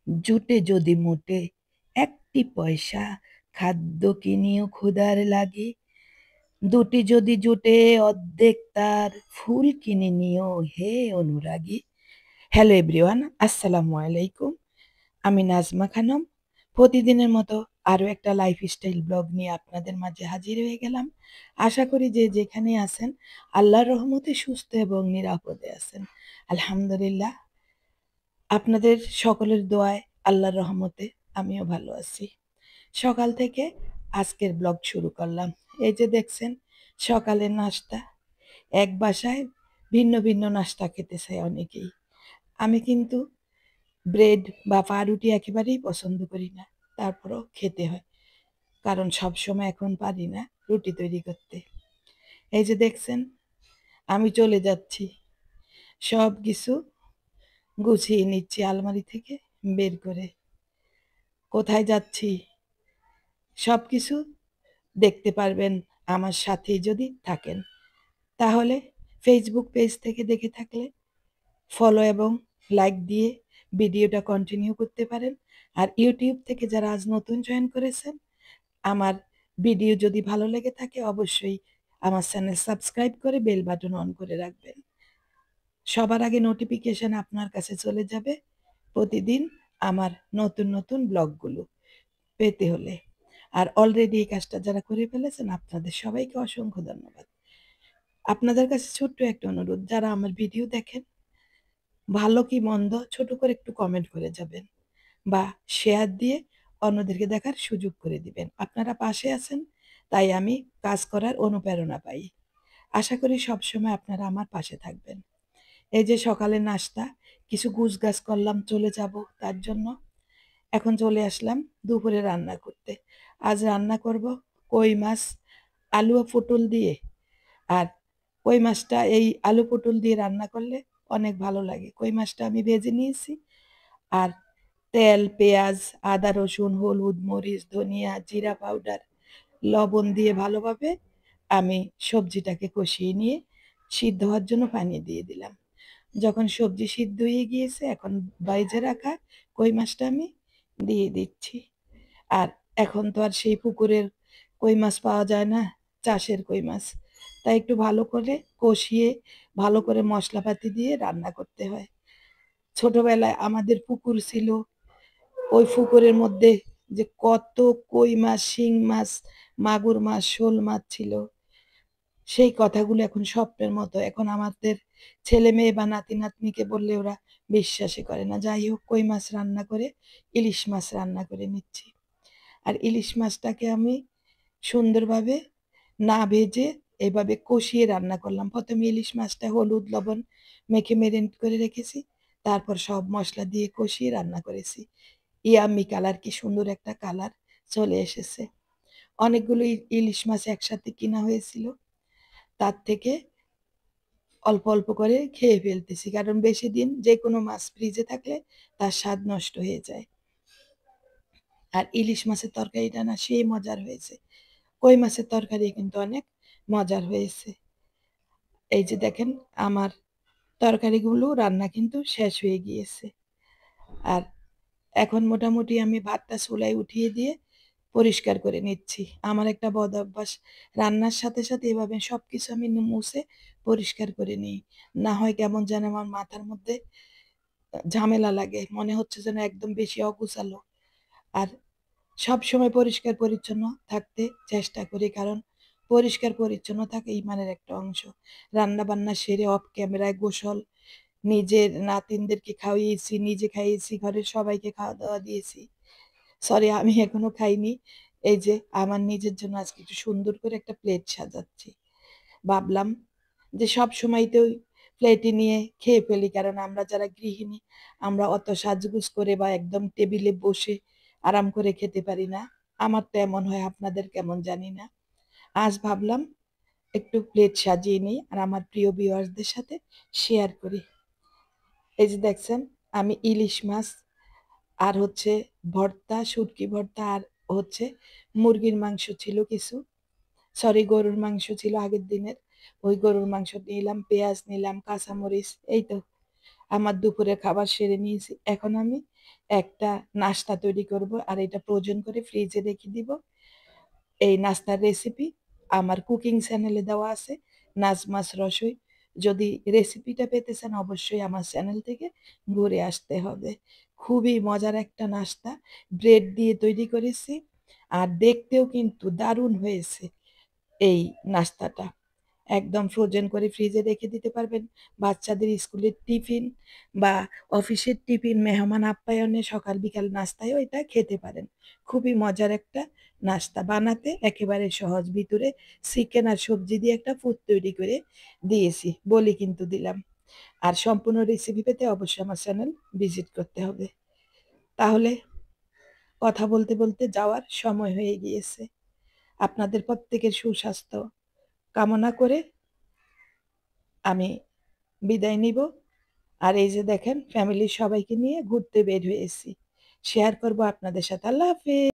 জুটে যদি মোটে একটি পয়সা, খাদ্য কিনিও ক্ষুধার লাগে। দুটি যদি জুটে অর্ধেক তার, ফুল কিনে নিও হে অনুরাগী। হ্যালো এভরিওয়ান, আসসালামু আলাইকুম। আমি নাজমা খানম। প্রতিদিনের মতো আরও একটা লাইফস্টাইল ব্লগ নিয়ে আপনাদের মাঝে হাজির হয়ে গেলাম। আশা করি যে যেখানে আছেন আল্লাহর রহমতে সুস্থ এবং নিরাপদে আছেন। আলহামদুলিল্লাহ, আপনাদের সকলের দোয়ায় আল্লাহর রহমতে আমিও ভালো আছি। সকাল থেকে আজকের ব্লগ শুরু করলাম। এই যে দেখছেন সকালের নাস্তা। এক বাসায় ভিন্ন ভিন্ন নাস্তা খেতে চায় অনেকেই। আমি কিন্তু ব্রেড বা পাউরুটি একেবারেই পছন্দ করি না, তারপরও খেতে হয়, কারণ সবসময় এখন পারি না রুটি তৈরি করতে। এই যে দেখছেন আমি চলে যাচ্ছি, সব কিছু গুছিয়ে নিচ্ছি আলমারি থেকে বের করে। কোথায় যাচ্ছি সব কিছু দেখতে পারবেন আমার সাথেই যদি থাকেন। তাহলে ফেসবুক পেজ থেকে দেখে থাকলে ফলো এবং লাইক দিয়ে ভিডিওটা কন্টিনিউ করতে পারেন। আর ইউটিউব থেকে যারা আজ নতুন জয়েন করেছেন, আমার ভিডিও যদি ভালো লেগে থাকে অবশ্যই আমার চ্যানেল সাবস্ক্রাইব করে বেল বাটন অন করে রাখবেন। সবার আগে নোটিফিকেশন আপনার কাছে চলে যাবে প্রতিদিন আমার নতুন নতুন ব্লগগুলো পেতে হলে। আর অলরেডি এই কাজটা যারা করে ফেলেছেন আপনাদের সবাইকে অসংখ্য ধন্যবাদ। আপনাদের কাছে ছোট্ট একটা অনুরোধ, যারা আমার ভিডিও দেখেন ভালো কি মন্দ ছোট করে একটু কমেন্ট করে যাবেন বা শেয়ার দিয়ে অন্যদেরকে দেখার সুযোগ করে দিবেন। আপনারা পাশে আছেন, তাই আমি কাজ করার অনুপ্রেরণা পাই। আশা করি সবসময় আপনারা আমার পাশে থাকবেন। এই যে সকালে নাস্তা কিছু গুছগাছ করলাম চলে যাব তার জন্য। এখন চলে আসলাম দুপুরে রান্না করতে। আজ রান্না করব কই মাছ আলু ও পটল দিয়ে। আর কই মাছটা এই আলু পটল দিয়ে রান্না করলে অনেক ভালো লাগে। কই মাছটা আমি ভেজে নিয়েছি। আর তেল, পেঁয়াজ, আদা, রসুন, হলুদ, মরিচ, ধনিয়া, জিরা পাউডার, লবণ দিয়ে ভালোভাবে আমি সবজিটাকে কষিয়ে নিয়ে সিদ্ধ হওয়ার জন্য পানি দিয়ে দিলাম। যখন সবজি সিদ্ধ হয়ে গিয়েছে, এখন বাইজে রাখা কই মাছটা আমি দিয়ে দিচ্ছি। আর এখন তো আর সেই পুকুরের কই মাছ পাওয়া যায় না, চাষের কই মাছ। তাই একটু ভালো করে কষিয়ে ভালো করে মশলাপাতি দিয়ে রান্না করতে হয়। ছোটবেলায় আমাদের পুকুর ছিল, ওই পুকুরের মধ্যে যে কত কই মাছ, শিং মাছ, মাগুর মাছ, শোল মাছ ছিল, সেই কথাগুলো এখন স্বপ্নের মতো। এখন আমাদের ছেলে মেয়ে বা নাতি নাতনিকে বললে ওরা বিশ্বাসই করে না। যাই হোক, কই মাছ রান্না করে ইলিশ মাছ রান্না করে নিচ্ছি। আর ইলিশ মাছটাকে আমি সুন্দরভাবে না ভেজে এভাবে কষিয়ে রান্না করলাম। প্রথমে ইলিশ মাছটা হলুদ লবণ মেখে মেরিনেট করে রেখেছি, তারপর সব মশলা দিয়ে কষিয়ে রান্না করেছি। ইয়াম্মি কালার, কি সুন্দর একটা কালার চলে এসেছে। অনেকগুলো ইলিশ মাছ একসাথে কিনা হয়েছিল, তার থেকে অল্প অল্প করে খেয়ে ফেলতেছি, কারণ বেশি দিন যে কোনো মাছ ফ্রিজে থাকলে তার স্বাদ নষ্ট হয়ে যায়। আর ইলিশ মাছের তরকারিটা না সেই মজার হয়েছে। কই মাছের তরকারি কিন্তু অনেক মজার হয়েছে। এই যে দেখেন আমার তরকারিগুলো রান্না কিন্তু শেষ হয়ে গিয়েছে। আর এখন মোটামুটি আমি ভাতটা চুলায় উঠিয়ে দিয়ে পরিষ্কার করে নিচ্ছি। আমার একটা বদ অভ্যাস, রান্নার সাথে সাথে এভাবে সবকিছু আমি মুছে পরিষ্কার করে নিই। না হয় কেমন যেন আমার মাথার মধ্যে ঝামেলা লাগে, মনে হচ্ছে যেন একদম বেশি অগোছালো। আর সবসময় পরিষ্কার পরিচ্ছন্ন থাকতে চেষ্টা করি, কারণ পরিষ্কার পরিচ্ছন্ন থাকা ইমানের একটা অংশ। রান্না বান্না সেরে অফ ক্যামেরায় গোসল, নিজের নাতিনদেরকে খাওয়িয়েছি, নিজে খাইয়েছি, ঘরের সবাইকে খাওয়া দাওয়া দিয়েছি। সরি, আমি এখনো খাইনি। এই যে আমার নিজের জন্য আজকে একটু সুন্দর করে একটা প্লেট সাজাচ্ছি। ভাবলাম যে সব সময় তো প্লেটে নিয়ে খেয়ে ফেলি, কারণ আমরা যারা গৃহিণী আমরা অত সাজগুজ করে বা একদম টেবিলে বসে আরাম করে খেতে পারি না। আমার তো এমন হয়, আপনাদের কেমন জানি না। আজ ভাবলাম একটু প্লেট সাজিয়ে নিই আর আমার প্রিয় ভিউয়ার্সদের সাথে শেয়ার করি। এই যে দেখছেন আমি ইলিশ মাছ আর হচ্ছে ভর্তা, শুটকি ভর্তা, আর হচ্ছে মুরগির মাংস ছিল কিছু, সরি গরুর মাংস ছিল আগের দিনের। ওই গরুর মাংস নিলাম, পেঁয়াজ নিলাম, কাঁচামরিচ। এই তো আমার দুপুরে খাবার সেরে নিয়েছি। এখন আমি একটা নাস্তা তৈরি করব আর এটা ফ্রোজেন করে ফ্রিজে রেখে দিব। এই নাস্তার রেসিপি আমার কুকিং চ্যানেলে দেওয়া আছে, নাজমাস রসোই। যদি রেসিপিটা পেতে চান অবশ্যই আমার চ্যানেল থেকে ঘুরে আসতে হবে। খুবই মজার একটা নাস্তা, ব্রেড দিয়ে তৈরি করেছি আর দেখতেও কিন্তু দারুণ হয়েছে এই নাস্তাটা। একদম ফ্রোজেন করে ফ্রিজে রেখে দিতে পারবেন। বাচ্চাদের স্কুলের টিফিন বা অফিসের টিফিন, মেহমান আপ্যায়নে সকাল বিকাল নাস্তায়ও এটা খেতে পারেন। খুবই মজার একটা নাস্তা, বানাতে একেবারে সহজ। ভিতরে চিকেন আর সবজি দিয়ে একটা পুর তৈরি করে দিয়েছি বলে কিন্তু দিলাম। আর সম্পূর্ণ রেসিপি পেতে অবশ্যই আমার চ্যানেল ভিজিট করতে হবে। তাহলে কথা বলতে বলতে যাওয়ার সময় হয়ে গিয়েছে। আপনাদের প্রত্যেকের সুস্বাস্থ্য কামনা করে আমি বিদায় নিব। আর এই যে দেখেন ফ্যামিলির সবাইকে নিয়ে ঘুরতে বের হয়েছি। শেয়ার করব আপনাদের সাথে। আল্লাহ হাফেজ।